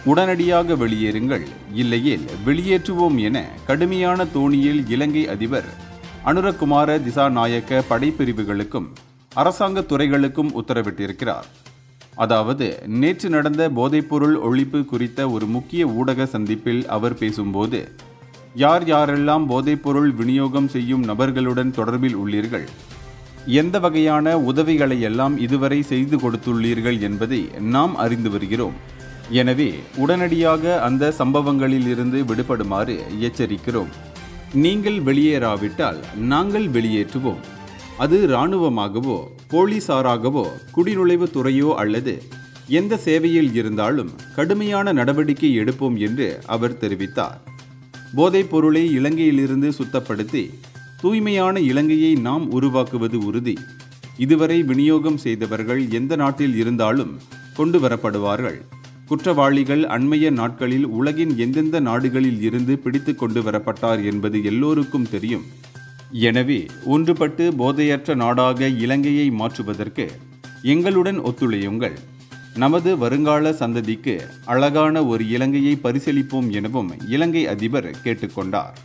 உடனடியாக வெளியேறுங்கள், இல்லையேல் வெளியேற்றுவோம் என கடுமையான தோணியில் இலங்கை அதிபர் அனுரகுமார திசாநாயக்க படைப்பிரிவுகளுக்கும் அரசாங்க துறைகளுக்கும் உத்தரவிட்டிருக்கிறார். அதாவது, நேற்று நடந்த போதைப்பொருள் ஒழிப்பு குறித்த ஒரு முக்கிய ஊடக சந்திப்பில் அவர் பேசும்போது, யார் யாரெல்லாம் போதைப்பொருள் விநியோகம் செய்யும் நபர்களுடன் தொடர்பில் உள்ளீர்கள், எந்த வகையான உதவிகளை எல்லாம் இதுவரை செய்து கொடுத்துள்ளீர்கள் என்பதை நாம் அறிந்து வருகிறோம். எனவே உடனடியாக அந்த சம்பவங்களில் இருந்து விடுபடுமாறு எச்சரிக்கிறோம். நீங்கள் வெளியேறாவிட்டால் நாங்கள் வெளியேற்றுவோம். அது இராணுவமாகவோ போலீசாராகவோ குடிநுழைவு துறையோ அல்லது எந்த சேவையில் இருந்தாலும் கடுமையான நடவடிக்கை எடுப்போம் என்று அவர் தெரிவித்தார். போதைப் பொருளை இலங்கையிலிருந்து சுத்தப்படுத்தி தூய்மையான இலங்கையை நாம் உருவாக்குவது உறுதி. இதுவரை விநியோகம் செய்தவர்கள் எந்த நாட்டில் இருந்தாலும் கொண்டு வரப்படுவார்கள். குற்றவாளிகள் அண்மைய நாட்களில் உலகின் எந்தெந்த நாடுகளில் இருந்து பிடித்து கொண்டு வரப்பட்டார் என்பது எல்லோருக்கும் தெரியும். எனவே ஒன்றுபட்டு போதையற்ற நாடாக இலங்கையை மாற்றுவதற்கு எங்களுடன் ஒத்துழையுங்கள். நமது வருங்கால சந்ததிக்கு அழகான ஒரு இலங்கையை பரிசளிப்போம் எனவும் இலங்கை அதிபர் கேட்டுக்கொண்டார்.